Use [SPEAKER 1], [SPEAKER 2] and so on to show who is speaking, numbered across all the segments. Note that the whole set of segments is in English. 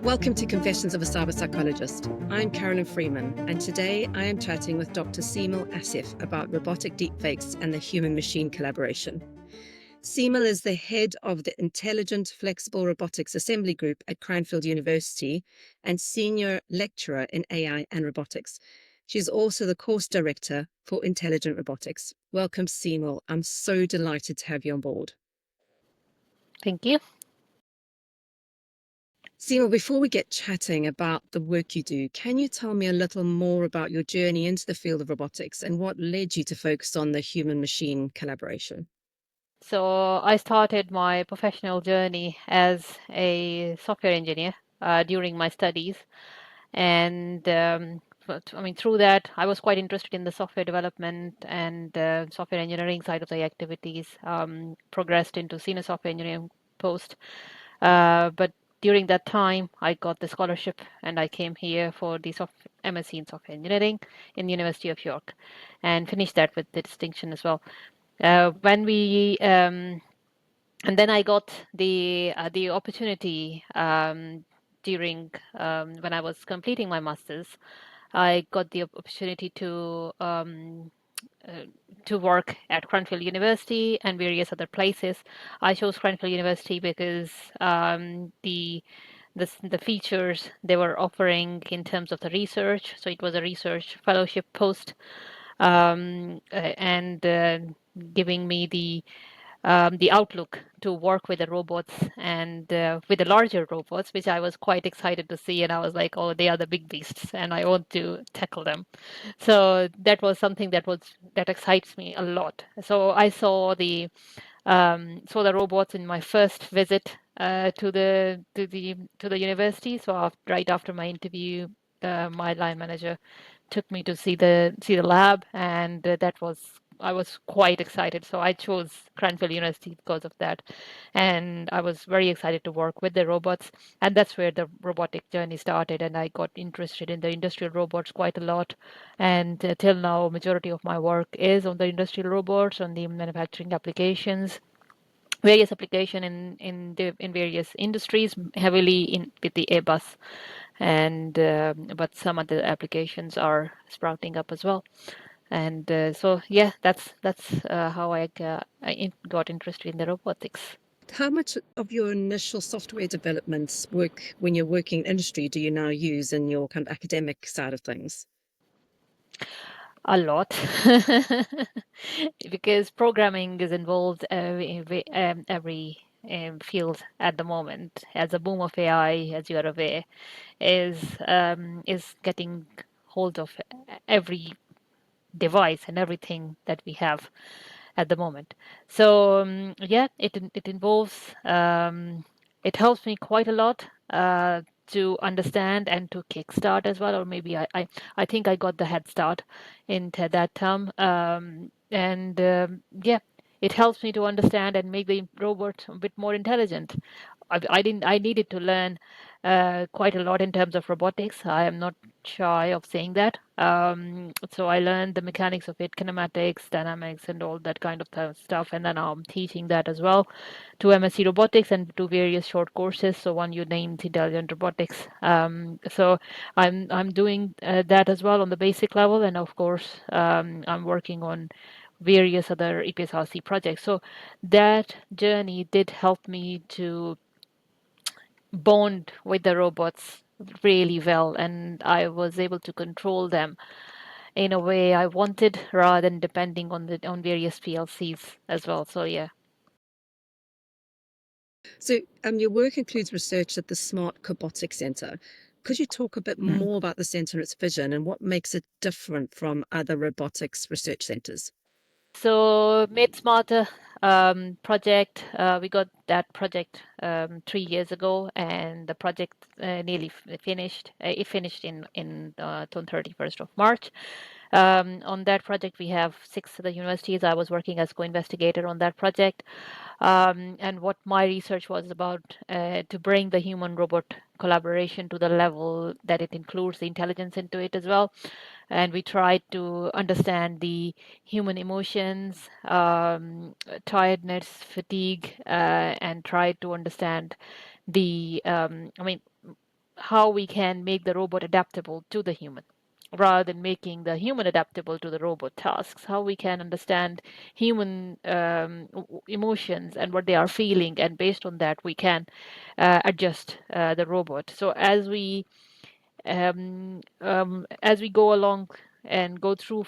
[SPEAKER 1] Welcome to Confessions of a Cyber Psychologist. I'm Carolyn Freeman, and today I am chatting with Dr. Seemal Asif about robotic deepfakes and the human-machine collaboration. Seemal is the head of the Intelligent Flexible Robotics Assembly Group at Cranfield University and senior lecturer in AI and robotics. She's also the course director for Intelligent Robotics. Welcome, Seemal. I'm so delighted to have you on board.
[SPEAKER 2] Thank you.
[SPEAKER 1] Seemal, before we get chatting about the work you do, can you tell me a little more about your journey into the field of robotics and what led you to focus on the human-machine collaboration?
[SPEAKER 2] So I started my professional journey as a software engineer during my studies. And through that, I was quite interested in the software development and software engineering side of the activities, progressed into senior software engineering post. But during that time, I got the scholarship and I came here for the MSc in software engineering in the University of York and finished that with the distinction as well. When we and then I got the opportunity during when I was completing my masters. I got the opportunity to work at Cranfield University and various other places. I chose Cranfield University because the features they were offering in terms of the research. So it was a research fellowship post, and giving me the outlook to work with the robots and with the larger robots, which I was quite excited to see. And I was like, oh, they are the big beasts, and I want to tackle them. So that was something that excites me a lot. So I saw the robots in my first visit to the university. So right after my interview, my line manager took me to see the lab, and I was quite excited. So I chose Cranfield University because of that, and I was very excited to work with the robots, and that's where the robotic journey started. And I got interested in the industrial robots quite a lot, and till now, majority of my work is on the industrial robots, on the manufacturing applications, various application in various industries, heavily in with the Airbus, and but some other applications are sprouting up as well. And so yeah, that's how I got interested in the robotics.
[SPEAKER 1] How much of your initial software development work when you're working in industry do you now use in your kind of academic side of things?
[SPEAKER 2] A lot, because programming is involved every field at the moment. As the boom of AI, as you are aware, is getting hold of every device and everything that we have at the moment. So yeah, it involves it helps me quite a lot to understand and to kickstart as well, or maybe I think I got the head start into that term, and yeah, it helps me to understand and make the robot a bit more intelligent. I needed to learn quite a lot in terms of robotics. I am not shy of saying that. So I learned the mechanics of it, kinematics, dynamics, and all that kind of stuff. And then I'm teaching that as well to MSc Robotics and to various short courses. So one you named Intelligent Robotics. So I'm doing that as well on the basic level, and of course I'm working on various other EPSRC projects. So that journey did help me to bond with the robots really well, and I was able to control them in a way I wanted rather than depending on various PLCs as well. So yeah.
[SPEAKER 1] So your work includes research at the Smart Cobotics Centre. Could you talk a bit more about the centre and its vision and what makes it different from other robotics research centres?
[SPEAKER 2] So Made Smarter project, we got that project 3 years ago, and the project nearly finished. It finished on 31st of March. On that project, we have 6 other universities. I was working as co-investigator on that project. And what my research was about to bring the human-robot collaboration to the level that it includes the intelligence into it as well. And we tried to understand the human emotions, tiredness, fatigue, and tried to understand the, how we can make the robot adaptable to the human rather than making the human adaptable to the robot tasks, how we can understand human emotions and what they are feeling, and based on that we can adjust the robot. So as we go along and go through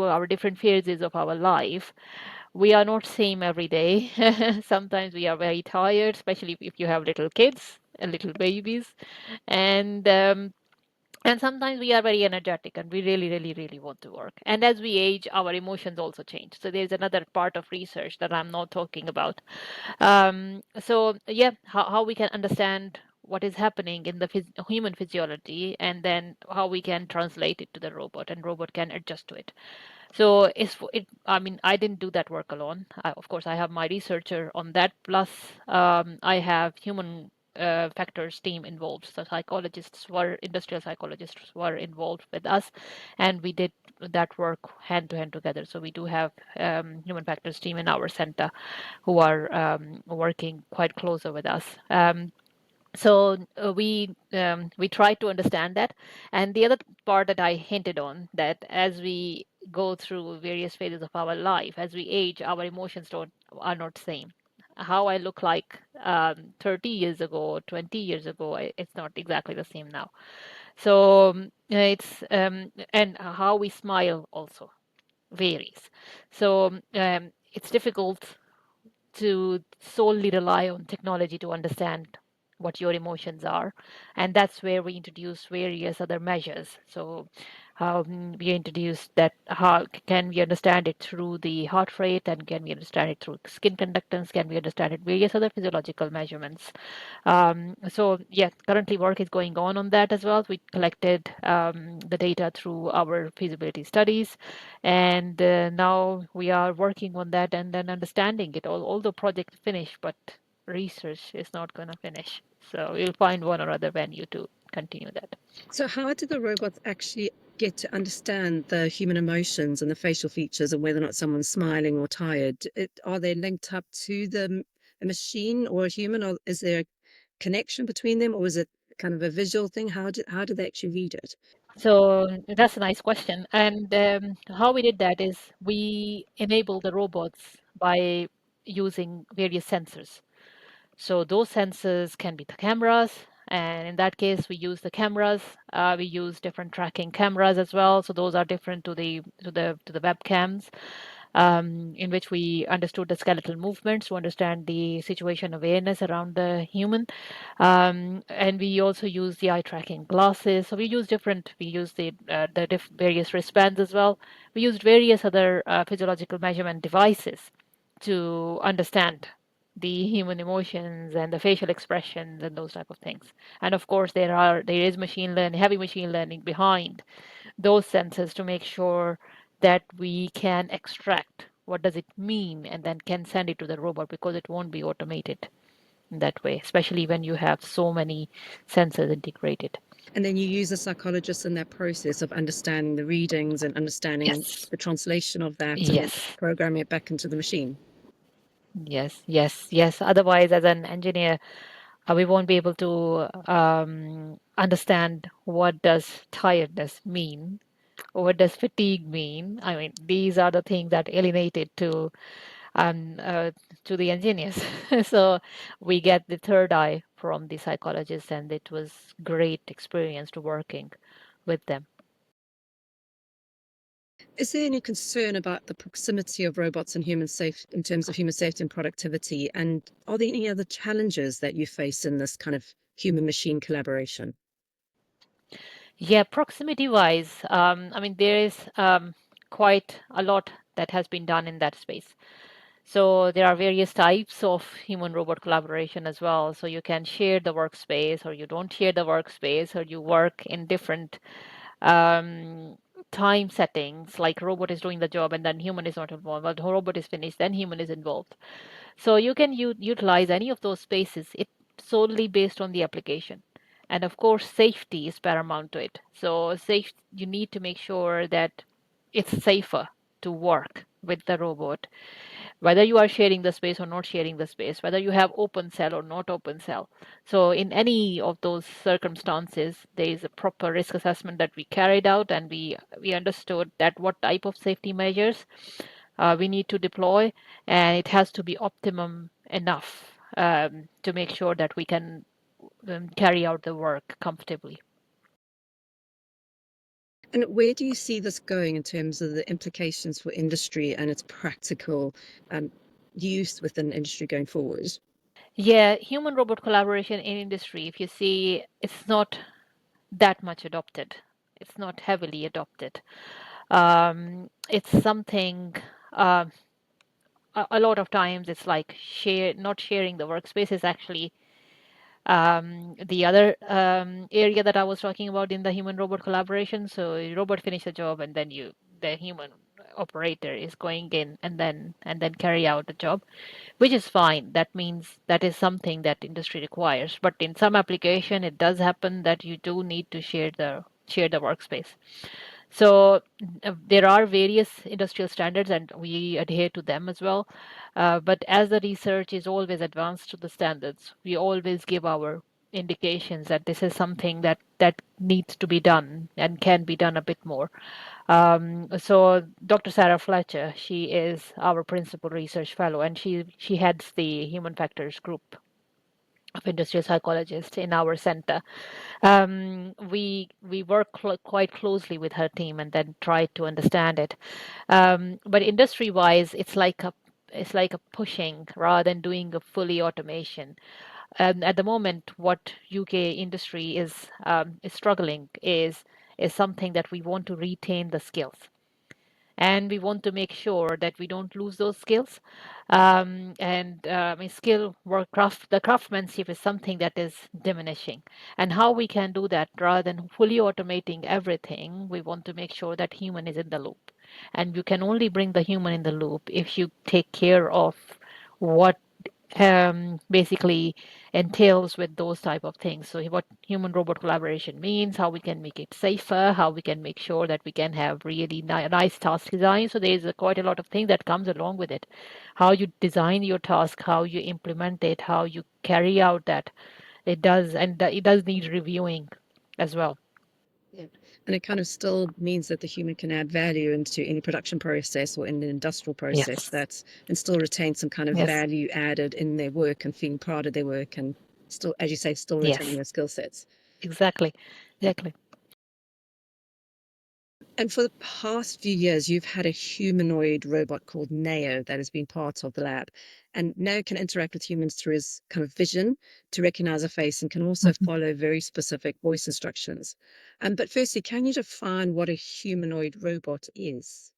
[SPEAKER 2] our different phases of our life, we are not same every day. Sometimes we are very tired, especially if you have little kids and little babies, and and sometimes we are very energetic and we really, really, really want to work. And as we age, our emotions also change. So there's another part of research that I'm not talking about. So yeah, how we can understand what is happening in the human physiology, and then how we can translate it to the robot, and robot can adjust to it. So I mean, I didn't do that work alone. Of course, I have my researcher on that. Plus, I have human factors team involved. So industrial psychologists were involved with us, and we did that work hand to hand together. So we do have human factors team in our center who are working quite closer with us. We try to understand that. And the other part that I hinted on, that as we go through various phases of our life, as we age, our emotions don't are not same. How I look like 30 years ago, 20 years ago, it's not exactly the same now. So it's and how we smile also varies. So it's difficult to solely rely on technology to understand what your emotions are. And that's where we introduce various other measures. So we introduced that, how can we understand it through the heart rate, and can we understand it through skin conductance, can we understand it various other physiological measurements. So yeah, currently work is going on that as well. We collected the data through our feasibility studies, and now we are working on that and then understanding it. All the project finished, but research is not going to finish. So we'll find one or other venue to continue that.
[SPEAKER 1] So how do the robots actually get to understand the human emotions and the facial features and whether or not someone's smiling or tired? Are they linked up to a machine or a human, or is there a connection between them, or is it kind of a visual thing? How do they actually read it?
[SPEAKER 2] So that's a nice question. And how we did that is we enable the robots by using various sensors. So those sensors can be the cameras, and in that case, we use the cameras. We use different tracking cameras as well. So those are different to the webcams, in which we understood the skeletal movements to understand the situation awareness around the human. And we also use the eye tracking glasses. So we use different. We use the various wristbands as well. We used various other physiological measurement devices to understand the human emotions and the facial expressions and those type of things. And of course, there is machine learning, heavy machine learning behind those sensors to make sure that we can extract what does it mean, and then can send it to the robot, because it won't be automated in that way, especially when you have so many sensors integrated.
[SPEAKER 1] And then you use a psychologist in that process of understanding the readings and understanding
[SPEAKER 2] Yes.
[SPEAKER 1] the translation of that and
[SPEAKER 2] Yes.
[SPEAKER 1] programming it back into the machine.
[SPEAKER 2] Yes. Yes. Yes. Otherwise, as an engineer, we won't be able to understand what does tiredness mean, or what does fatigue mean. I mean, these are the things that alienated um, uh, to the engineers. So we get the third eye from the psychologists, and it was great experience to working with them.
[SPEAKER 1] Is there any concern about the proximity of robots and human safety in terms of human safety and productivity? And are there any other challenges that you face in this kind of human machine collaboration?
[SPEAKER 2] Yeah, proximity wise, I mean, there is quite a lot that has been done in that space. So there are various types of human robot collaboration as well. So you can share the workspace, or you don't share the workspace, or you work in different um, time settings, like robot is doing the job and then human is not involved. But the robot is finished, then human is involved. So you can utilize any of those spaces. It solely based on the application. And of course, safety is paramount to it. So you need to make sure that it's safer to work with the robot, whether you are sharing the space or not sharing the space, whether you have open cell or not open cell. So in any of those circumstances, there is a proper risk assessment that we carried out, and we understood that what type of safety measures we need to deploy, and it has to be optimum enough to make sure that we can carry out the work comfortably.
[SPEAKER 1] And where do you see this going in terms of the implications for industry and its practical use within industry going forward?
[SPEAKER 2] Yeah, human robot collaboration in industry, if you see, it's not that much adopted. It's not heavily adopted. It's something uh, a lot of times it's like not sharing the workspace is actually the other area that I was talking about in the human robot collaboration. So the robot finish the job, and then the human operator is going in and then carry out the job, which is fine. That means that is something that industry requires. But in some application, it does happen that you do need to share the workspace. So there are various industrial standards, and we adhere to them as well. But as the research is always advanced to the standards, we always give our indications that this is something that needs to be done and can be done a bit more. So Dr. Sarah Fletcher, she is our principal research fellow, and she heads the human factors group of industrial psychologists in our center. We work quite closely with her team and then try to understand it. But industry wise, it's like a pushing rather than doing a fully automation. At the moment, what UK industry is struggling is something that we want to retain the skills, and we want to make sure that we don't lose those skills. And I mean, skill work craft the craftsmanship is something that is diminishing, and how we can do that rather than fully automating everything, we want to make sure that human is in the loop, and you can only bring the human in the loop if you take care of what basically entails with those type of things. So what human robot collaboration means, how we can make it safer, how we can make sure that we can have really nice task design. So there's quite a lot of things that comes along with it. How you design your task, how you implement it, how you carry out that. It does need reviewing as well.
[SPEAKER 1] Yeah. And it kind of still means that the human can add value into any production process or in an industrial process
[SPEAKER 2] Yes.
[SPEAKER 1] that's and still retain some kind of
[SPEAKER 2] Yes.
[SPEAKER 1] value added in their work and feeling proud of their work and still, as you say, still retaining
[SPEAKER 2] Yes.
[SPEAKER 1] their skill sets.
[SPEAKER 2] Exactly.
[SPEAKER 1] Yeah.
[SPEAKER 2] Exactly.
[SPEAKER 1] And for the past few years, you've had a humanoid robot called NAO that has been part of the lab. And NAO can interact with humans through his kind of vision to recognize a face and can also
[SPEAKER 2] Mhm.
[SPEAKER 1] follow very specific voice instructions. But firstly, can you define what a humanoid robot is?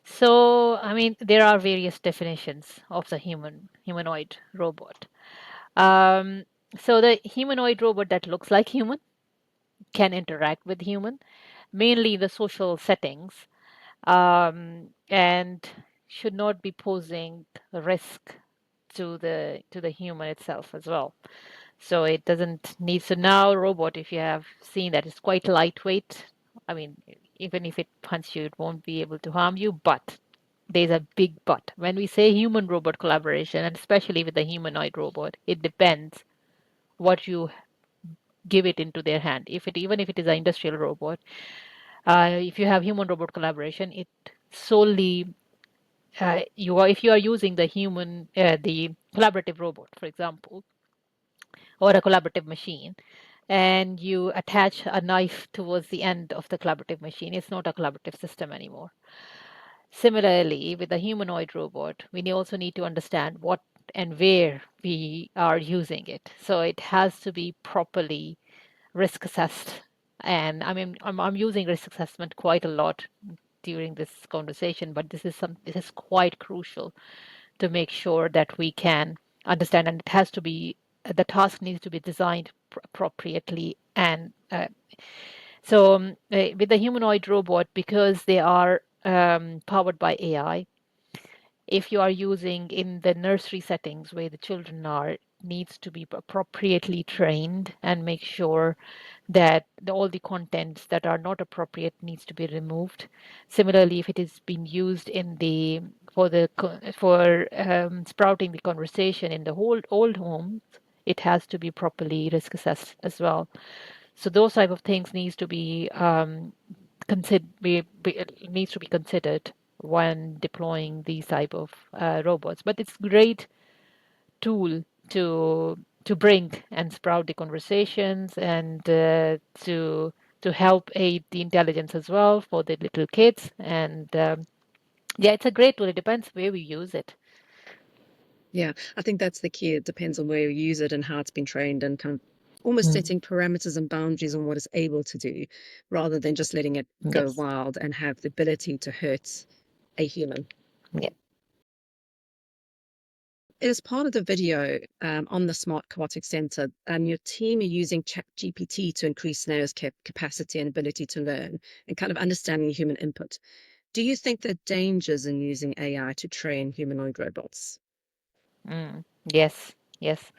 [SPEAKER 2] So, I mean, there are various definitions of the humanoid robot. Um, so the humanoid robot that looks like human can interact with human, mainly the social settings, and should not be posing a risk to the human itself as well. So it doesn't need. So now robot, if you have seen that, it's quite lightweight. I mean, even if it punches you, it won't be able to harm you. But there's a big but. When we say human robot collaboration, and especially with the humanoid robot, it depends what you give it into their hand. If it even if it is an industrial robot, if you have human robot collaboration, it solely you are if you are using the collaborative robot, for example, or a collaborative machine, and you attach a knife towards the end of the collaborative machine, it's not a collaborative system anymore. Similarly, with the humanoid robot, we also need to understand what and where we are using it. So it has to be properly risk assessed. And I mean, I'm using risk assessment quite a lot during this conversation, but this is quite crucial to make sure that we can understand, and it has to be the task needs to be designed appropriately. And with the humanoid robot, because they are powered by AI, if you are using in the nursery settings where the children are, needs to be appropriately trained and make sure that all the contents that are not appropriate needs to be removed. Similarly, if it is being used in the sprouting the conversation in the whole old homes, it has to be properly risk assessed as well. So those type of things needs to be considered when deploying these type of robots. But it's great tool to bring and sprout the conversations and to help aid the intelligence as well for the little kids. And yeah, it's a great tool. It depends where we use it.
[SPEAKER 1] Yeah, I think that's the key. It depends on where you use it and how it's been trained, and kind of almost
[SPEAKER 2] Mm.
[SPEAKER 1] setting parameters and boundaries on what it's able to do, rather than just letting it go
[SPEAKER 2] Yes.
[SPEAKER 1] wild and have the ability to hurt a human.
[SPEAKER 2] Yeah.
[SPEAKER 1] As part of the video on the Smart Cobotics Centre, your team are using ChatGPT to increase NAO's capacity and ability to learn and kind of understanding human input. Do you think there are dangers in using AI to train humanoid robots?
[SPEAKER 2] Yes. Yes.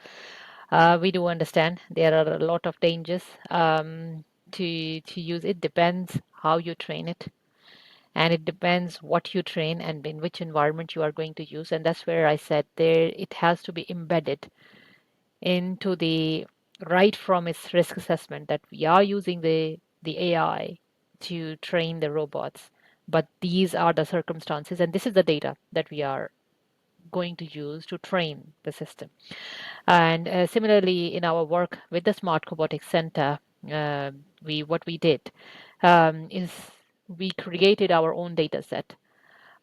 [SPEAKER 2] We do understand there are a lot of dangers to use. It depends how you train it, and it depends what you train and in which environment you are going to use. And that's where I said there it has to be embedded into the right from its risk assessment that we are using the AI to train the robots. But these are the circumstances, and this is the data that we are going to use to train the system. And similarly, in our work with the Smart Cobotics Centre, we what we did is we created our own data set.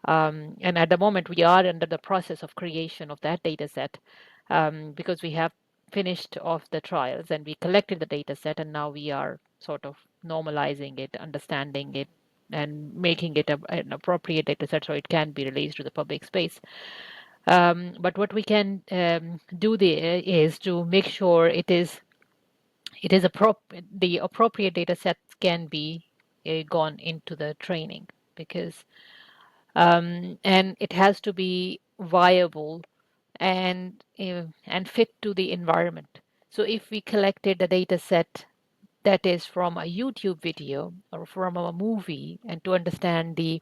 [SPEAKER 2] And at the moment, we are under the process of creation of that data set because we have finished off the trials and we collected the data set, and now we are sort of normalizing it, understanding it, and making it an appropriate data set so it can be released to the public space. But what we can do there is to make sure the appropriate data sets can be gone into the training because and it has to be viable and fit to the environment. So if we collected a data set that is from a YouTube video or from a movie, and to understand the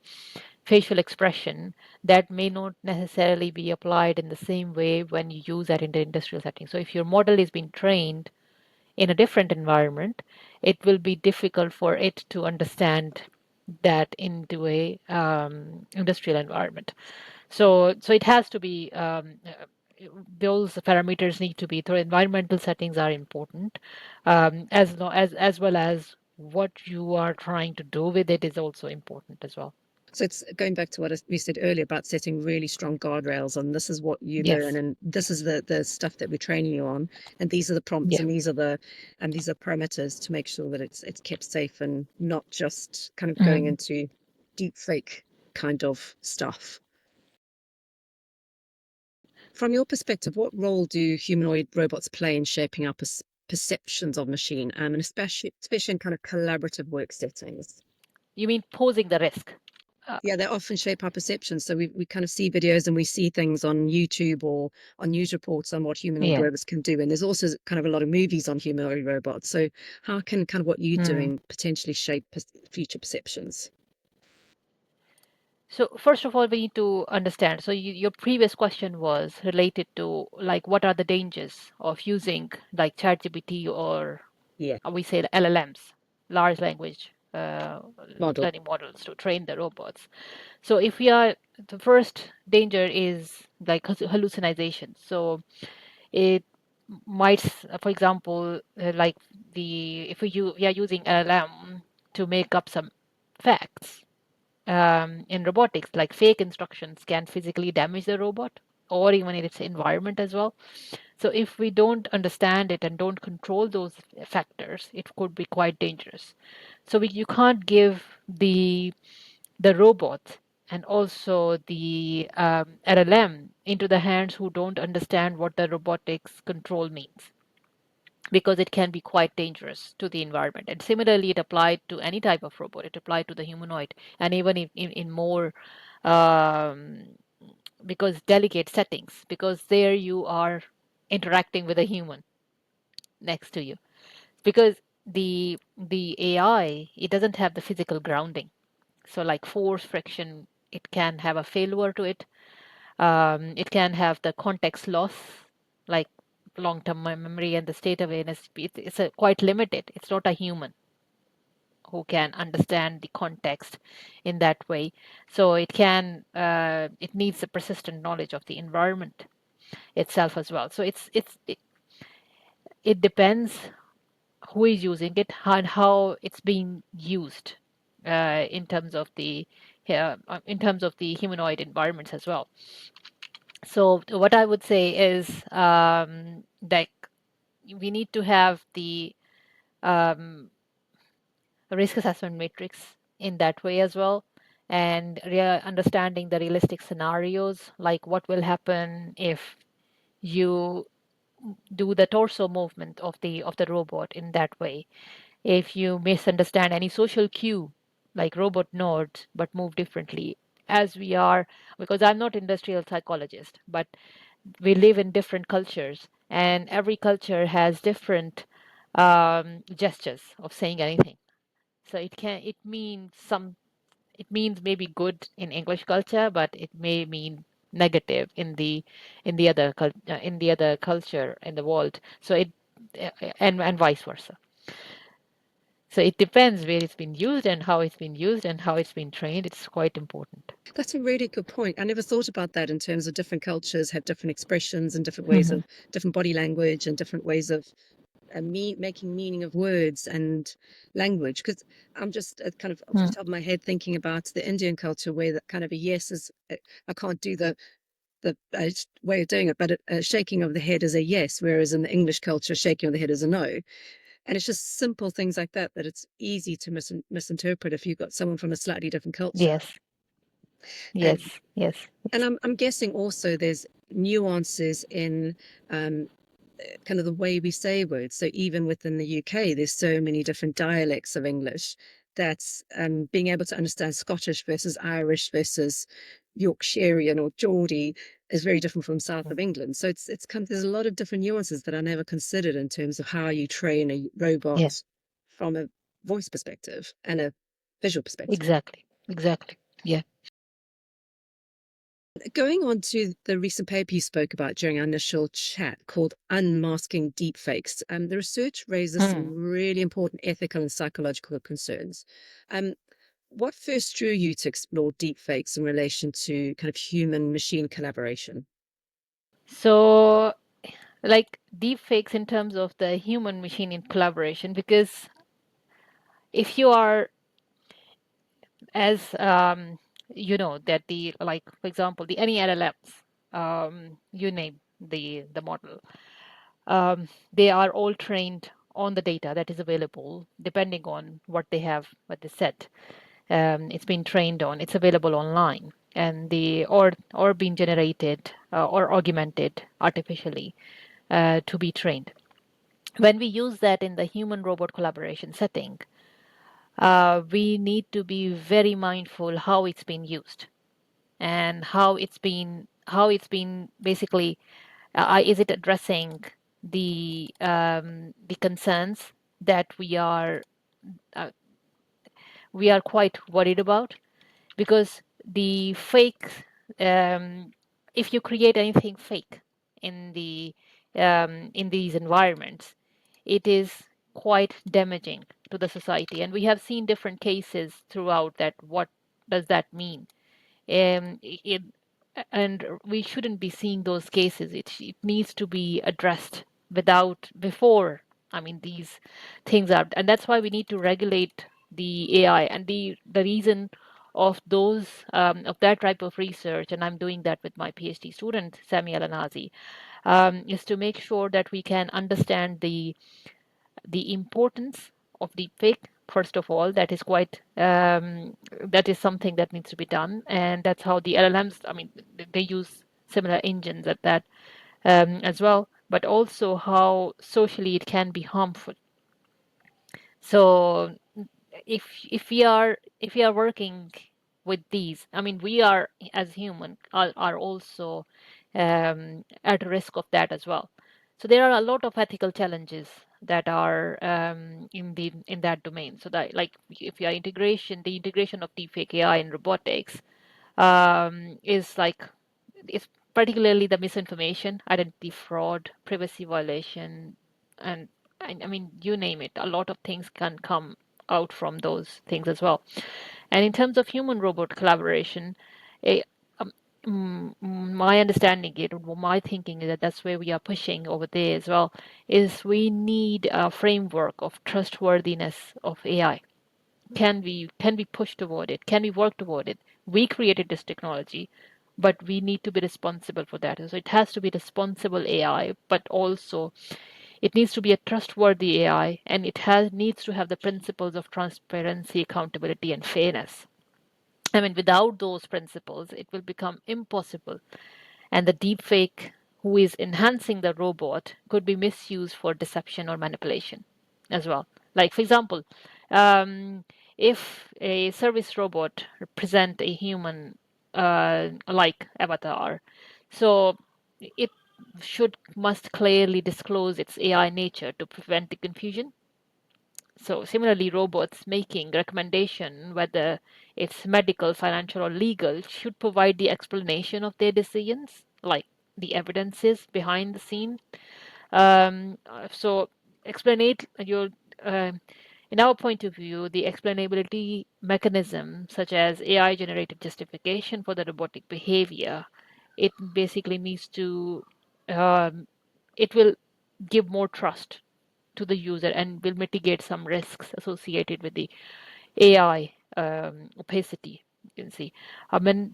[SPEAKER 2] facial expression, that may not necessarily be applied in the same way when you use that in the industrial setting. So if your model is being trained in a different environment, it will be difficult for it to understand that into a industrial environment. So it has to be those parameters need to be. So environmental settings are important, as well as what you are trying to do with it is also important as well.
[SPEAKER 1] So it's going back to what we said earlier about setting really strong guardrails on this is what you learn
[SPEAKER 2] Yes.
[SPEAKER 1] and this is the stuff that we're training you on, and these are the prompts
[SPEAKER 2] Yeah.
[SPEAKER 1] and these are parameters to make sure that it's kept safe and not just kind of going
[SPEAKER 2] Mm.
[SPEAKER 1] into deep fake kind of stuff. From your perspective, what role do humanoid robots play in shaping our perceptions of machine, and especially in kind of collaborative work settings?
[SPEAKER 2] You mean posing the risk?
[SPEAKER 1] Yeah, they often shape our perceptions. So we kind of see videos and we see things on YouTube or on news reports on what humanoid
[SPEAKER 2] Yeah.
[SPEAKER 1] robots can do. And there's also kind of a lot of movies on humanoid robots. So how can kind of what you're
[SPEAKER 2] Mm.
[SPEAKER 1] doing potentially shape future perceptions?
[SPEAKER 2] So first of all, we need to understand. So your previous question was related to like what are the dangers of using like ChatGPT or
[SPEAKER 1] Yeah,
[SPEAKER 2] we say the LLMs, large language
[SPEAKER 1] model.
[SPEAKER 2] learning models to train the robots. So if we are the first danger is like hallucination. So it might, for example, like the if we are using LLM to make up some facts in robotics, like fake instructions can physically damage the robot or even its environment as well. So if we don't understand it and don't control those factors, it could be quite dangerous. So you can't give the robot and also the LLM into the hands who don't understand what the robotics control means because it can be quite dangerous to the environment. And similarly, it applied to any type of robot. It applied to the humanoid, and even in more um, because delicate settings, because there you are interacting with a human next to you. Because the AI, it doesn't have the physical grounding. So like force, friction, it can have a failure to it. It can have the context loss, like long-term memory and the state awareness. It's quite limited. It's not a human who can understand the context in that way. So it needs a persistent knowledge of the environment itself as well. So it depends who is using it and how it's being used in terms of the humanoid environments as well. So what I would say is that we need to have the um, risk assessment matrix in that way as well, and understanding the realistic scenarios, like what will happen if you do the torso movement of the robot in that way. If you misunderstand any social cue, like robot nods but move differently, as we are, because I'm not industrial psychologist, but we live in different cultures, and every culture has different gestures of saying anything. So it means maybe good in English culture, but it may mean negative in the other culture in the world. So and vice versa. So it depends where it's been used and how it's been used and how it's been trained. It's quite important.
[SPEAKER 1] That's a really good point. I never thought about that in terms of different cultures have different expressions and different ways
[SPEAKER 2] Hmm.
[SPEAKER 1] of different body language and different ways of making meaning of words and language. Because I'm just kind of off the top of my head thinking about the Indian culture where that kind of a yes is, I can't do the way of doing it, but a shaking of the head is a yes, whereas in the English culture, shaking of the head is a no. And it's just simple things like that that it's easy to misinterpret if you've got someone from a slightly different culture.
[SPEAKER 2] Yes,
[SPEAKER 1] And
[SPEAKER 2] yes, yes,
[SPEAKER 1] and
[SPEAKER 2] yes.
[SPEAKER 1] I'm guessing also there's nuances in um, kind of the way we say words. So even within the UK, there's so many different dialects of English that being able to understand Scottish versus Irish versus Yorkshirean or Geordie is very different from south
[SPEAKER 2] Mm.
[SPEAKER 1] of England. So it's kind of, there's a lot of different nuances that I never considered in terms of how you train a
[SPEAKER 2] Yeah,
[SPEAKER 1] robot from a voice perspective and a visual perspective.
[SPEAKER 2] exactly, exactly. Yeah.
[SPEAKER 1] Going on to the recent paper you spoke about during our initial chat called Unmasking Deepfakes, the research raises some
[SPEAKER 2] Mm.
[SPEAKER 1] really important ethical and psychological concerns. Um, what first drew you to explore deepfakes in relation to kind of human machine collaboration?
[SPEAKER 2] So, like deep fakes in terms of the human machine in collaboration, because if you are as that the like for example the any LLMs, you name the model, they are all trained on the data that is available depending on what they said. It's been trained on, it's available online, and the or being generated or augmented artificially to be trained. When we use that in the human robot collaboration setting, we need to be very mindful how it's been used and how it's been basically, is it addressing the concerns that uh, we are quite worried about, because the fake, um, if you create anything fake in in these environments, it is quite damaging to the society, and we have seen different cases throughout that. What does that mean? It, and we shouldn't be seeing those cases. It needs to be addressed without before. I mean, these things are, and that's why we need to regulate the AI. And the reason of that type of research, and I'm doing that with my PhD student Sami Alanazi, is to make sure that we can understand the importance of deepfake. First of all, that is something that needs to be done, and that's how the LLMs. I mean, they use similar engines at that as well, but also how socially it can be harmful. So if we are working with these, I mean, we are as human are also at risk of that as well. So there are a lot of ethical challenges that are in that domain. So that, like, if you are the integration of deepfake AI and robotics is like it's particularly the misinformation, identity fraud, privacy violation, and I mean, you name it. A lot of things can come out from those things as well. And in terms of human-robot collaboration, a, my understanding it, or my thinking is that that's where we are pushing over there as well, is we need a framework of trustworthiness of AI. Can we push toward it? Can we work toward it? We created this technology, but we need to be responsible for that. So it has to be responsible AI, but also it needs to be a trustworthy AI, and it has needs to have the principles of transparency, accountability, and fairness. I mean, without those principles, it will become impossible, and the deepfake who is enhancing the robot could be misused for deception or manipulation as well. Like, for example, um, if a service robot represent a human like avatar, so it must clearly disclose its AI nature to prevent the confusion. So similarly, robots making recommendation, whether it's medical, financial, or legal, should provide the explanation of their decisions, like the evidences behind the scene. So explanate your in our point of view, the explainability mechanism, such as AI generated justification for the robotic behavior, it basically needs to it will give more trust to the user and will mitigate some risks associated with the AI opacity. You can see. I mean,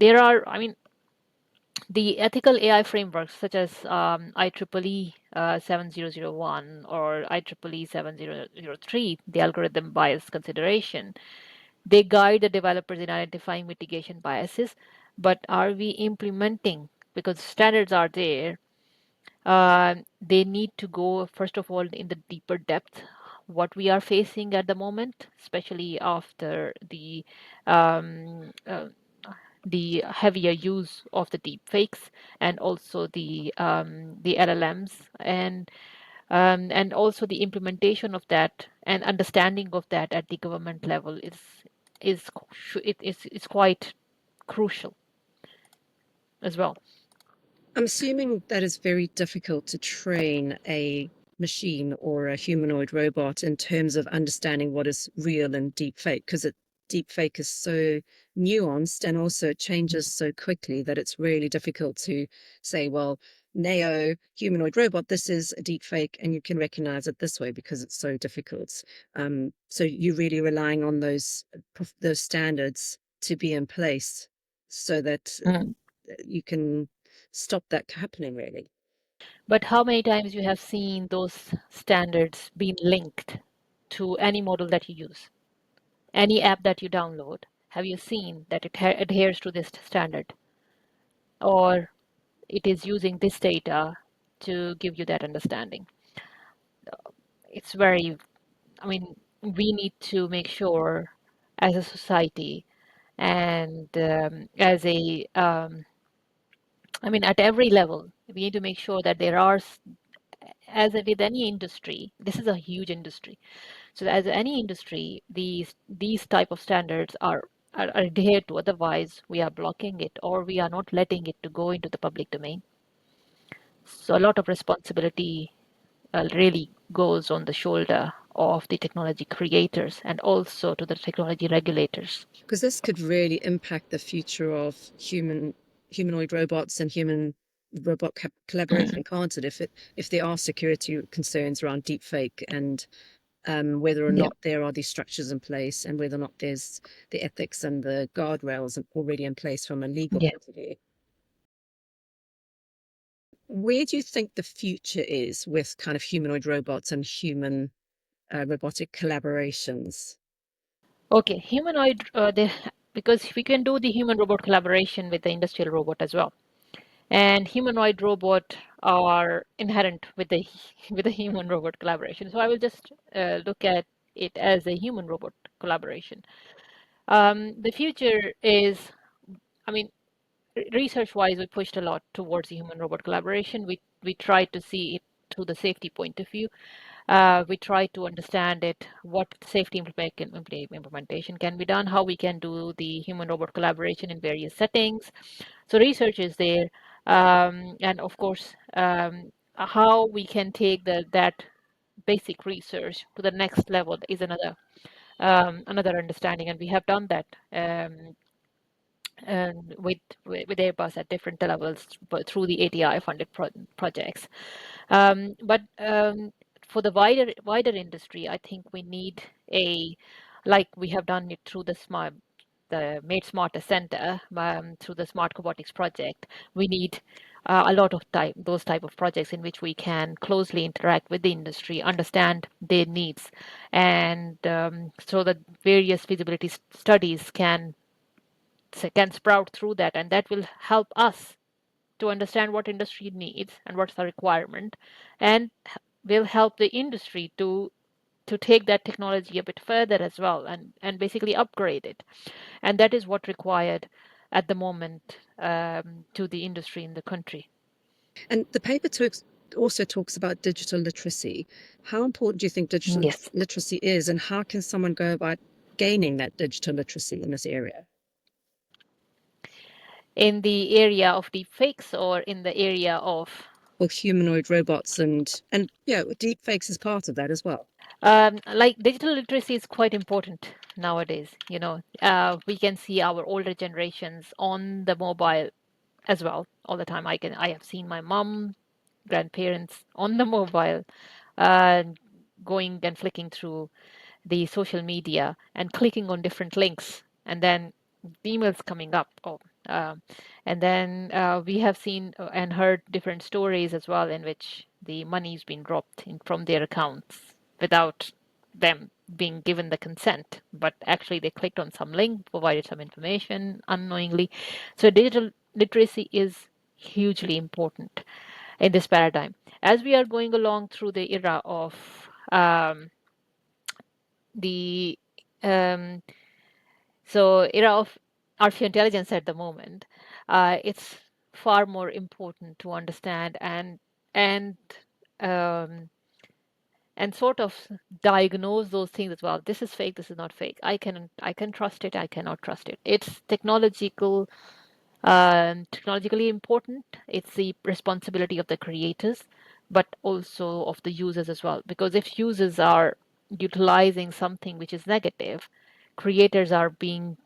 [SPEAKER 2] the ethical AI frameworks such as IEEE 7001 or IEEE 7003, the algorithm bias consideration, they guide the developers in identifying mitigation biases. But are we implementing? Because standards are there, they need to go, first of all, in the deeper depth what we are facing at the moment, especially after um, uh, the heavier use of the deep fakes and also the LLMs, and also the implementation of that and understanding of that at the government level is quite crucial as well.
[SPEAKER 1] I'm assuming that it's very difficult to train a machine or a humanoid robot in terms of understanding what is real and deep fake, because deep fake is so nuanced and also it changes so quickly that it's really difficult to say, well, NAO humanoid robot, this is a deep fake and you can recognize it this way because it's so difficult. So you're really relying on those standards to be in place so that
[SPEAKER 2] Mm.
[SPEAKER 1] you can stop that happening, really.
[SPEAKER 2] But how many times you have seen those standards being linked to any model that you use? Any app that you download, have you seen that it adheres to this standard? Or it is using this data to give you that understanding? It's very, I mean, we need to make sure as a society and as a, I mean, at every level, we need to make sure that there are, as with any industry, this is a huge industry. So as any industry, these type of standards are adhered to. Otherwise, we are blocking it or we are not letting it to go into the public domain. So a lot of responsibility really goes on the shoulder of the technology creators and also to the technology regulators.
[SPEAKER 1] Because this could really impact the future of humanoid robots and human robot collaboration, can't it? If there are security concerns around deepfake and whether or
[SPEAKER 2] Yeah.
[SPEAKER 1] not there are these structures in place and whether or not there's the ethics and the guardrails already in place from a legal
[SPEAKER 2] Yeah.
[SPEAKER 1] point of view. Where do you think the future is with kind of humanoid robots and human robotic collaborations?
[SPEAKER 2] Okay. Humanoid, because we can do the human robot collaboration with the industrial robot as well. And humanoid robot are inherent with the with the human robot collaboration. So I will just look at it as a human robot collaboration. The future is, I mean, research wise, we pushed a lot towards the human robot collaboration. We tried to see it through the safety point of view. We try to understand it, what safety implementation can be done, how we can do the human robot collaboration in various settings. So research is there. And of course, how we can take that basic research to the next level is another understanding, and we have done that and with Airbus at different levels, but through the ATI funded projects. But for the wider industry, I think we need like we have done it through the Made Smarter Center, through the Smart Cobotics project. We need a lot of those type of projects in which we can closely interact with the industry, understand their needs, and so that various feasibility studies can sprout through that, and that will help us to understand what industry needs and what's the requirement, and will help the industry to take that technology a bit further as well, and basically upgrade it. And that is what required at the moment to the industry in the country.
[SPEAKER 1] And the paper also talks about digital literacy. How important do you think digital
[SPEAKER 2] Yes.
[SPEAKER 1] literacy is, and how can someone go about gaining that digital literacy in this area?
[SPEAKER 2] In the area of deepfakes or in the area of
[SPEAKER 1] Well, humanoid robots and yeah, deepfakes is part of that as well.
[SPEAKER 2] like digital literacy is quite important nowadays. We can see our older generations on the mobile as well all the time. I have seen my mom, grandparents on the mobile, uh, going and flicking through the social media and clicking on different links, and then emails coming up. And then we have seen and heard different stories as well in which the money's been dropped from their accounts without them being given the consent, but actually they clicked on some link, provided some information unknowingly. So digital literacy is hugely important in this paradigm. As we are going along through the era of the um, era of artificial intelligence at the moment, it's far more important to understand and um, and sort of diagnose those things as well. This is fake. This is not fake. I can trust it. I cannot trust it. It's technologically important. It's the responsibility of the creators, but also of the users as well. Because if users are utilizing something which is negative, creators are being,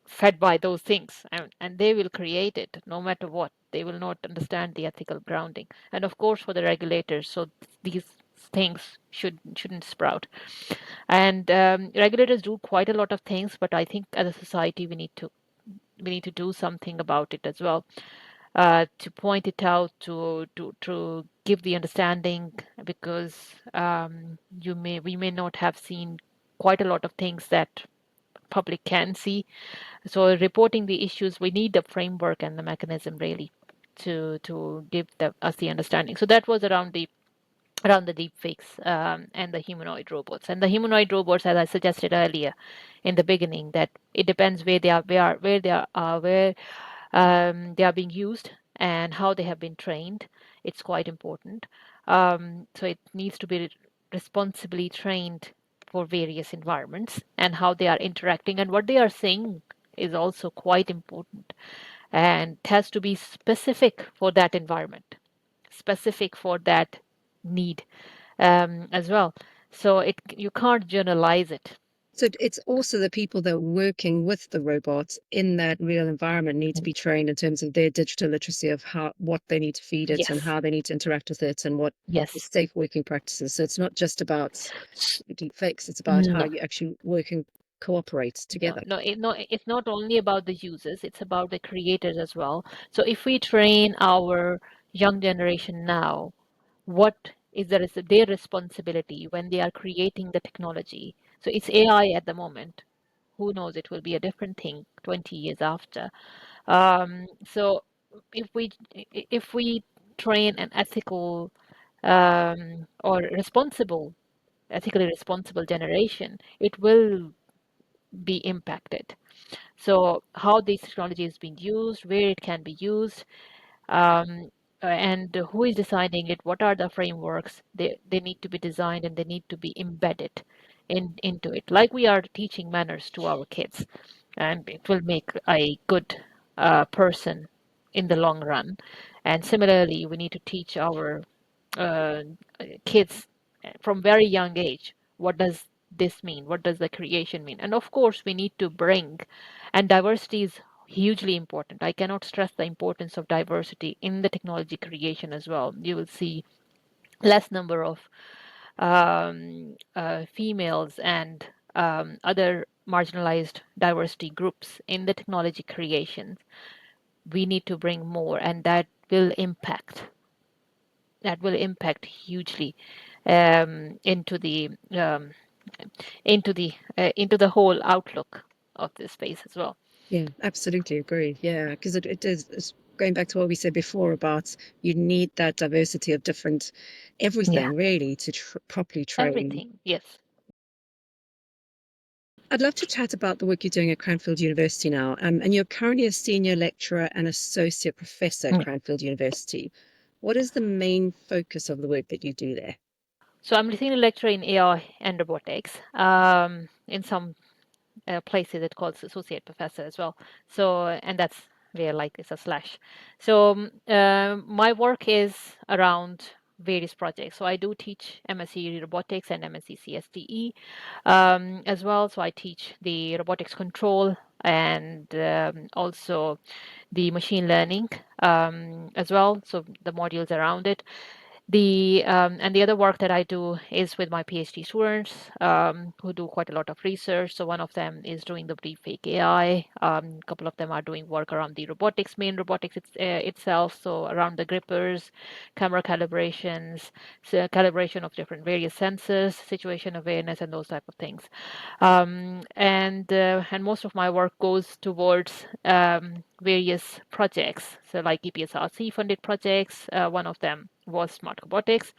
[SPEAKER 2] fed by those things, and they will create it no matter what. They will not understand the ethical grounding, and of course for the regulators. So these things shouldn't sprout. And regulators do quite a lot of things, but I think as a society we need to do something about it as well, to point it out, to give the understanding, because we may not have seen quite a lot of things that public can see. So reporting the issues, we need the framework and the mechanism really to give us the understanding. So that was around the deepfakes, and the humanoid robots. And the humanoid robots, as I suggested earlier in the beginning, that it depends where they are being used and how they have been trained. It's quite important. So it needs to be responsibly trained for various environments, and how they are interacting and what they are saying is also quite important, and it has to be specific for that environment, specific for that need, as well. So you can't generalize it.
[SPEAKER 1] So it's also the people that are working with the robots in that real environment need to be trained in terms of their digital literacy of what they need to feed it and
[SPEAKER 2] Yes,
[SPEAKER 1] how they need to interact with it and what is
[SPEAKER 2] yes.
[SPEAKER 1] safe working practices. So it's not just about deep fakes, it's about how
[SPEAKER 2] No,
[SPEAKER 1] you actually work and cooperate
[SPEAKER 2] no,
[SPEAKER 1] together.
[SPEAKER 2] no. It's not only about the users; it's about the creators as well. So if we train our young generation now, what is their responsibility when they are creating the technology? So it's AI at the moment. Who knows? It will be a different thing 20 years after. So if we train an ethical, or ethically responsible generation, it will be impacted. So how this technology is being used, where it can be used, um, and who is deciding it, what are the frameworks, they need to be designed and they need to be embedded into it. Like we are teaching manners to our kids, and it will make a good person in the long run. And similarly, we need to teach our uh, kids from very young age what does this mean, what does the creation mean. And of course we need to bring, and diversity is hugely important. I cannot stress the importance of diversity in the technology creation as well. You will see less number of females and other marginalized diversity groups in the technology creation. We need to bring more, and that will impact hugely into the whole outlook of this space as well.
[SPEAKER 1] Yeah, absolutely agree. Yeah, because it is it's going back to what we said before about you need that diversity of different
[SPEAKER 2] Yeah,
[SPEAKER 1] everything really to properly train.
[SPEAKER 2] everything. Yes.
[SPEAKER 1] I'd love to chat about the work you're doing at Cranfield University now. And you're currently a senior lecturer and associate professor at
[SPEAKER 2] Mm.
[SPEAKER 1] Cranfield University. What is the main focus of the work that you do there?
[SPEAKER 2] So I'm a senior lecturer in AI and robotics. In some places it calls associate professor as well. So, and that's where like it's a slash. So my work is around various projects. So I do teach MSc robotics and MSc CSTE as well. So I teach the robotics control and also the machine learning as well. So the modules around it. The other work that I do is with my PhD students who do quite a lot of research. So one of them is doing the deepfake AI. A couple of them are doing work around the robotics, main robotics itself. So around the grippers, camera calibrations, so calibration of different various sensors, situation awareness, and those type of things. And most of my work goes towards various projects. So like EPSRC funded projects. One of them was Smart Cobotics,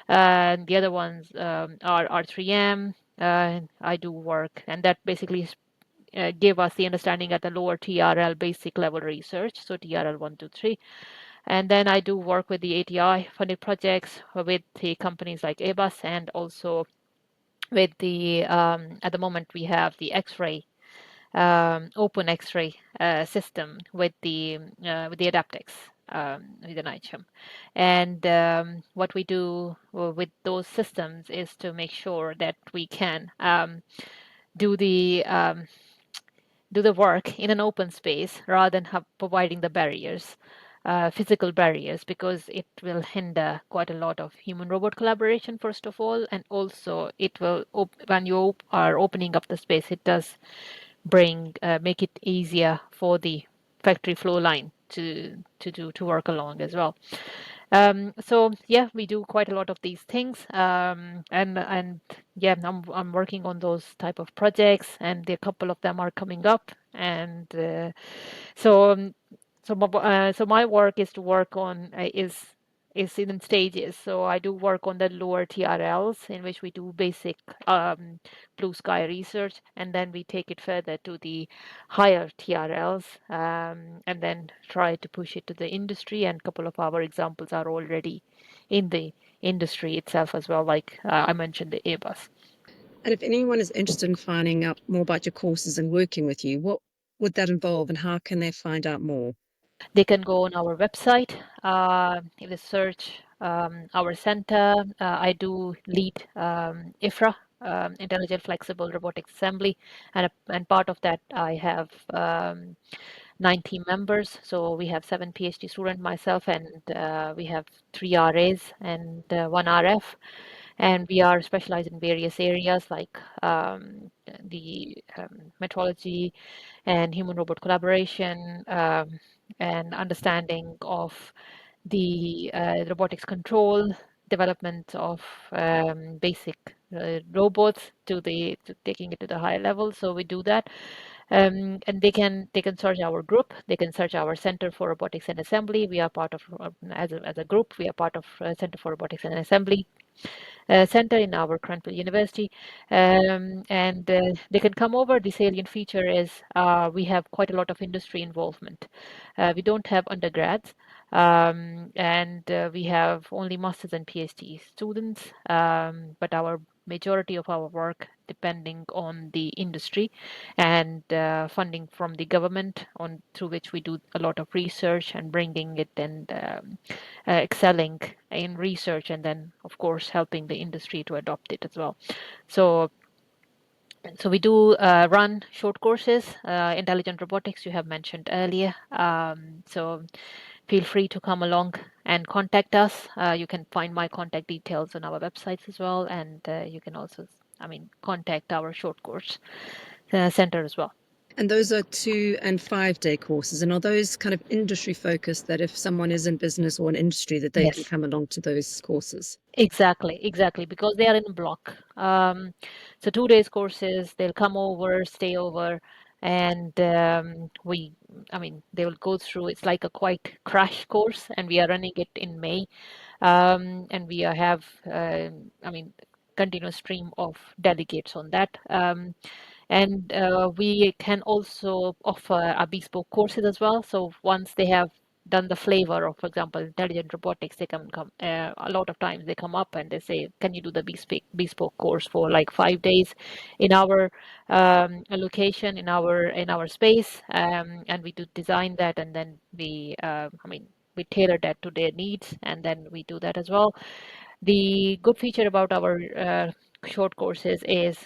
[SPEAKER 2] and the other ones are R3M. I do work, and that basically give us the understanding at the lower TRL basic level research, so TRL 1, 2, 3. And then I do work with the ATI funded projects with the companies like Airbus, and also with the at the moment we have the X-ray open X-ray system with the Adaptex with the NICHM. And what we do with those systems is to make sure that we can do the um, do the work in an open space rather than providing the barriers, physical barriers, because it will hinder quite a lot of human-robot collaboration, first of all, and also it will, when you are opening up the space, it does make it easier for the factory flow line to work along as well. So yeah, we do quite a lot of these things, and yeah, I'm working on those type of projects, and a couple of them are coming up, and so so my work is to work on is in stages. So I do work on the lower TRLs in which we do basic blue sky research, and then we take it further to the higher TRLs, and then try to push it to the industry. And a couple of our examples are already in the industry itself as well, like I mentioned the Airbus.
[SPEAKER 1] And if anyone is interested in finding out more about your courses and working with you, what would that involve and how can they find out more?
[SPEAKER 2] They can go on our website. If they search our center, I do lead IFRA, Intelligent Flexible Robotics Assembly, and part of that I have 9 team members. So we have 7 PhD students, myself, and we have 3 RAs and 1 RF. And we are specialized in various areas like the metrology and human robot collaboration, and understanding of the robotics control, development of basic robots to taking it to the higher level. So we do that, and they can search our group. They can search our Center for Robotics and Assembly. We are part of as a group. We are part of Center for Robotics and Assembly center in our Cranfield University, and they can come over. The salient feature is we have quite a lot of industry involvement. We don't have undergrads, and we have only masters and PhD students, but our majority of our work depending on the industry and funding from the government on through which we do a lot of research and bringing it and excelling in research, and then of course helping the industry to adopt it as well. So we do run short courses, intelligent robotics you have mentioned earlier. So feel free to come along and contact us. You can find my contact details on our websites as well, and you can also, contact our short course center as well.
[SPEAKER 1] And those are 2 and 5 day courses. And are those kind of industry focused, that if someone is in business or an industry, that they can
[SPEAKER 2] Yes.
[SPEAKER 1] come along to those courses?
[SPEAKER 2] Exactly, because they are in block. So 2 days courses, they'll come over, stay over, and they will go through. It's like a quite crash course, and we are running it in May, and we have, continuous stream of delegates on that. And we can also offer a bespoke courses as well. So once they have done the flavor of, for example, intelligent robotics, they can come. A lot of times they come up and they say, "Can you do the bespoke course for like 5 days in our location, in our space?" And we do design that, and then we tailor that to their needs, and then we do that as well. The good feature about our short courses is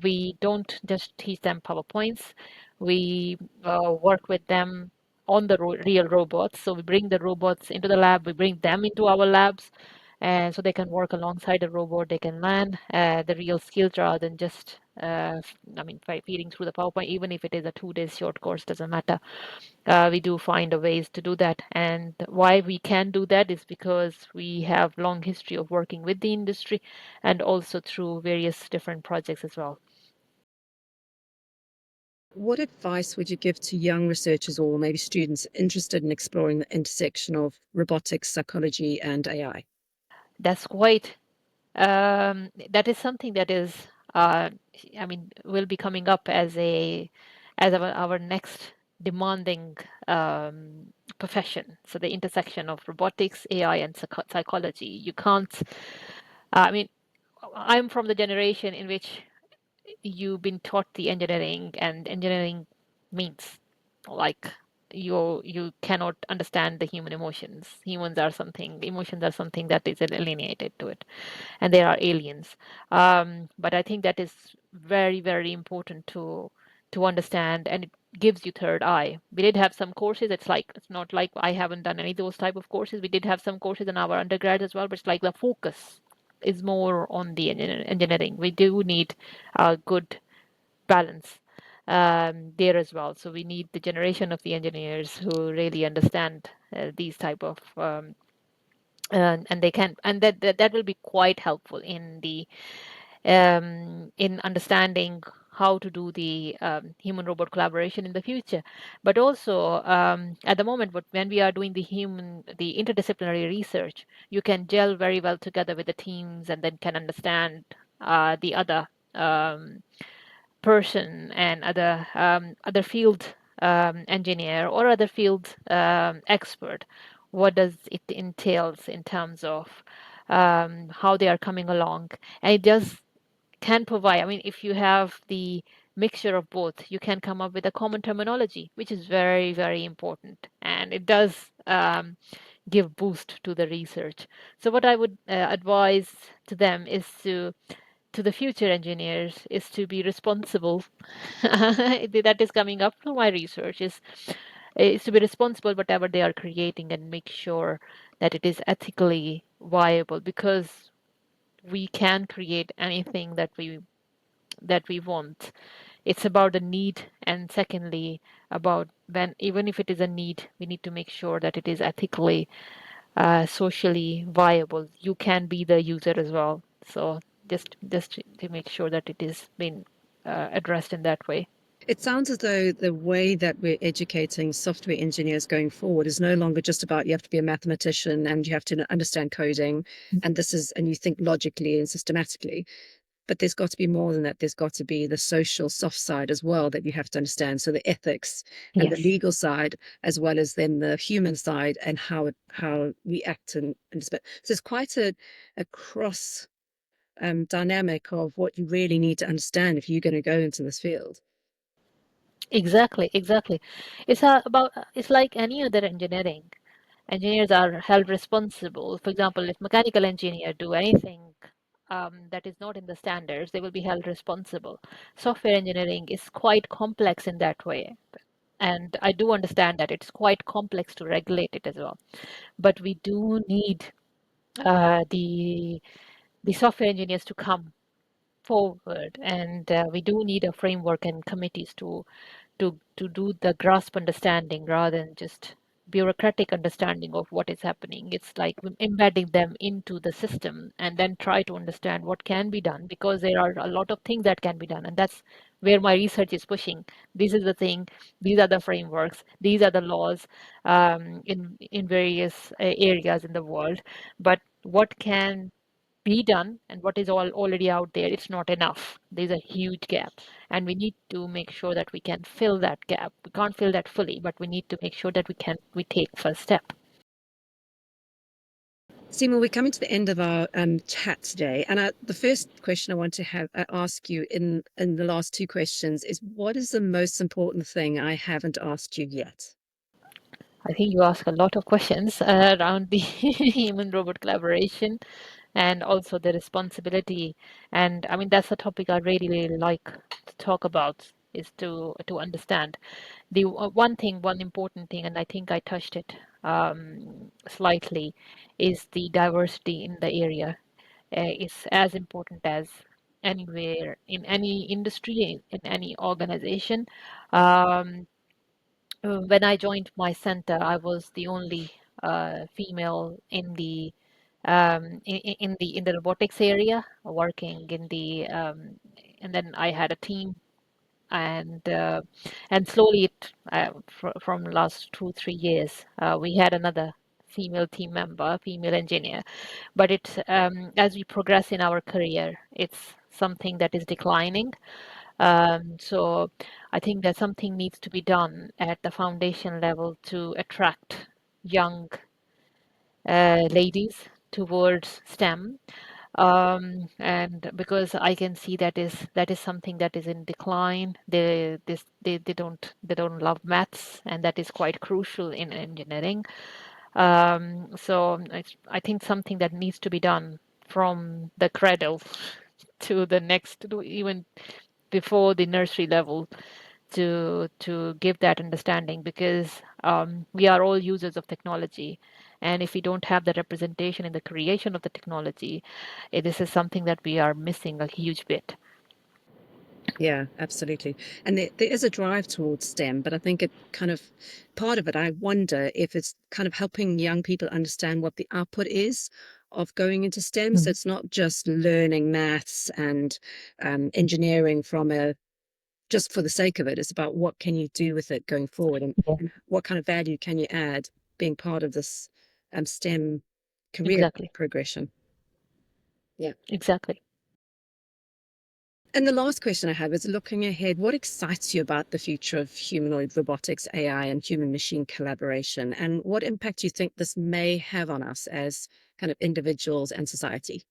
[SPEAKER 2] we don't just teach them PowerPoints. We work with them on the real robots. So we bring the robots into the lab, we bring them into our labs, and so they can work alongside the robot. They can learn the real skills rather than just, by feeding through the PowerPoint. Even if it is a 2 day short course, doesn't matter. We do find a ways to do that. And why we can do that is because we have long history of working with the industry and also through various different projects as well.
[SPEAKER 1] What advice would you give to young researchers or maybe students interested in exploring the intersection of robotics, psychology, and AI?
[SPEAKER 2] That's quite, that is something that is, will be coming up as our next demanding profession. So the intersection of robotics, AI, and psychology. You can't, I mean, I'm from the generation in which you've been taught the engineering, and engineering means like you cannot understand the human emotions. Emotions are something that is alienated to it, and they are aliens. But I think that is very, very important to understand, and it gives you third eye. We did have some courses. It's not like I haven't done any of those type of courses. We did have some courses in our undergrad as well, but it's like the focus is more on the engineering. We do need a good balance there as well. So we need the generation of the engineers who really understand these type of and they can, and that will be quite helpful in understanding how to do the human robot collaboration in the future. But also at the moment, when we are doing the interdisciplinary research, you can gel very well together with the teams, and then can understand the other person and other field engineer or other field expert. What does it entails in terms of how they are coming along? And it does can provide, if you have the mixture of both, you can come up with a common terminology, which is very, very important, and it does give boost to the research. So what I would advise to them is to the future engineers is to be responsible. That is coming up through my research is to be responsible whatever they are creating, and make sure that it is ethically viable, because we can create anything that we want. It's about the need, and secondly, about when, even if it is a need, we need to make sure that it is ethically, socially viable. You can be the user as well. So just to make sure that it is being addressed in that way.
[SPEAKER 1] It sounds as though the way that we're educating software engineers going forward is no longer just about you have to be a mathematician and you have to understand coding and you think logically and systematically. But there's got to be more than that. There's got to be the social soft side as well that you have to understand. So the ethics and the
[SPEAKER 2] Yes.
[SPEAKER 1] legal side, as well as then the human side and how we act and so it's quite a cross dynamic of what you really need to understand if you're going to go into this field.
[SPEAKER 2] Exactly, exactly. It's like any other engineering. Engineers are held responsible. For example, if mechanical engineer do anything that is not in the standards, they will be held responsible. Software engineering is quite complex in that way. And I do understand that it's quite complex to regulate it as well. But we do need uh, the the software engineers to come forward, and we do need a framework and committees to do the grasp understanding rather than just bureaucratic understanding of what is happening. It's like embedding them into the system and then try to understand what can be done, because there are a lot of things that can be done, and that's where my research is pushing. This is the thing, these are the frameworks, these are the laws in various areas in the world, but what can be done and what is all already out there, it's not enough. There's a huge gap, and we need to make sure that we can fill that gap. We can't fill that fully, but we need to make sure that we take first step.
[SPEAKER 1] Seemal, we're coming to the end of our chat today, and the first question I want to ask you in the last two questions is, what is the most important thing I haven't asked you yet?
[SPEAKER 2] I think you ask a lot of questions around the human robot collaboration and also the responsibility. And I mean, that's a topic I really, really like to talk about, is to understand. The one important thing, and I think I touched it slightly, is the diversity in the area is as important as anywhere in any industry, in any organization. Um, when I joined my center, I was the only female in the in the robotics area, working in the and then I had a team, and slowly from last 2 3 years we had another female team member, female engineer, but it's as we progress in our career, it's something that is declining. So I think that something needs to be done at the foundation level to attract young ladies towards STEM, and because I can see that is something that is in decline. They don't love maths, and that is quite crucial in engineering. So I think something that needs to be done from the cradle to the next, to even before the nursery level, to give that understanding, because we are all users of technology, and if we don't have the representation in the creation of the technology, this is something that we are missing a huge bit.
[SPEAKER 1] Yeah, absolutely. And there is a drive towards STEM, but I think it kind of, part of it, I wonder if it's kind of helping young people understand what the output is of going into STEM. So
[SPEAKER 2] Mhm.
[SPEAKER 1] it's not just learning maths and engineering from a just for the sake of it. It's about what can you do with it going forward,
[SPEAKER 2] Yeah,
[SPEAKER 1] and what kind of value can you add being part of this STEM career
[SPEAKER 2] exactly,
[SPEAKER 1] progression. Yeah.
[SPEAKER 2] exactly.
[SPEAKER 1] And the last question I have is, looking ahead, what excites you about the future of humanoid robotics, AI, and human machine collaboration? And what impact do you think this may have on us as kind of individuals and society?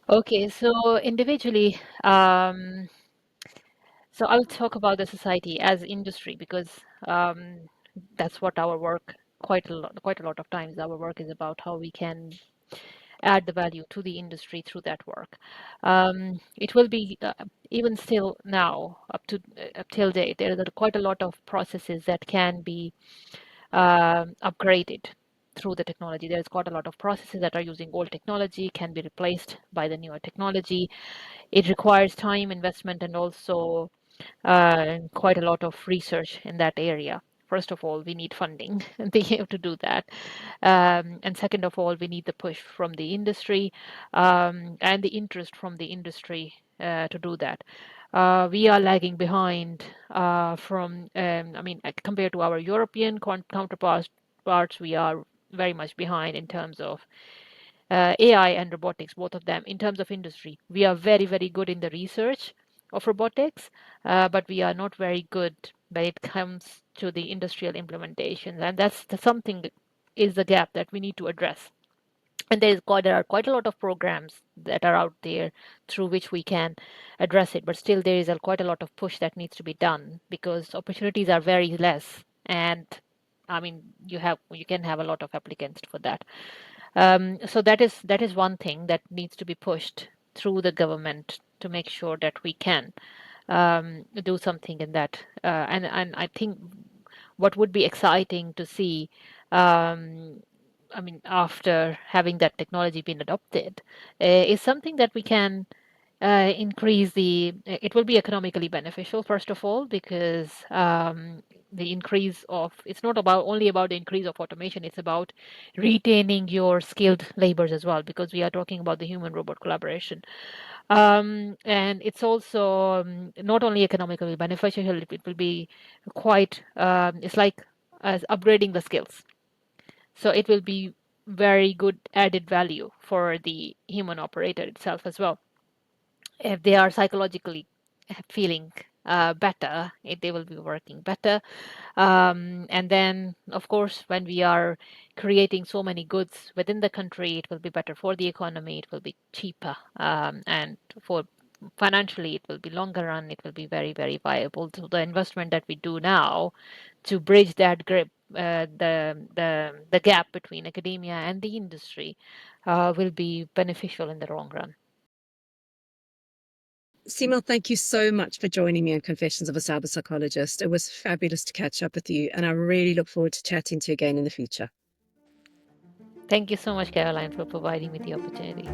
[SPEAKER 2] Okay, so individually, so I'll talk about the society as industry, because that's what our work, quite a lot of times our work is about how we can add the value to the industry through that work. It will be even still now up till date, there are quite a lot of processes that can be upgraded through the technology. There's quite a lot of processes that are using old technology, can be replaced by the newer technology. It requires time, investment, and also quite a lot of research in that area. First of all, we need funding and they have to do that. And second of all, we need the push from the industry and the interest from the industry to do that. We are lagging behind I mean, compared to our European counterparts, we are very much behind in terms of AI and robotics, both of them. In terms of industry, we are very, very good in the research of robotics, but we are not very good when it comes to the industrial implementations. And that's something that is the gap that we need to address. And there are quite a lot of programs that are out there through which we can address it, but still there is quite a lot of push that needs to be done because opportunities are very less, and I mean you can have a lot of applicants for that. So that is one thing that needs to be pushed through the government to make sure that we can do something in that. And I think what would be exciting to see, um, I mean, after having that technology been adopted, is something that we can increase the. It will be economically beneficial, first of all, because the increase of it's not about only about the increase of automation. It's about retaining your skilled labors as well, because we are talking about the human robot collaboration. And it's also not only economically beneficial, it will be quite, it's like as upgrading the skills. So it will be very good added value for the human operator itself as well. If they are psychologically feeling better, they will be working better. And then, of course, when we are creating so many goods within the country, it will be better for the economy, it will be cheaper, and for financially, it will be longer run, it will be very, very viable. So the investment that we do now to bridge that grip, the gap between academia and the industry, will be beneficial in the long run.
[SPEAKER 1] Seemal, thank you so much for joining me on Confessions of a Cyber Psychologist. It was fabulous to catch up with you, and I really look forward to chatting to you again in the future.
[SPEAKER 2] Thank you so much, Caroline, for providing me the opportunity.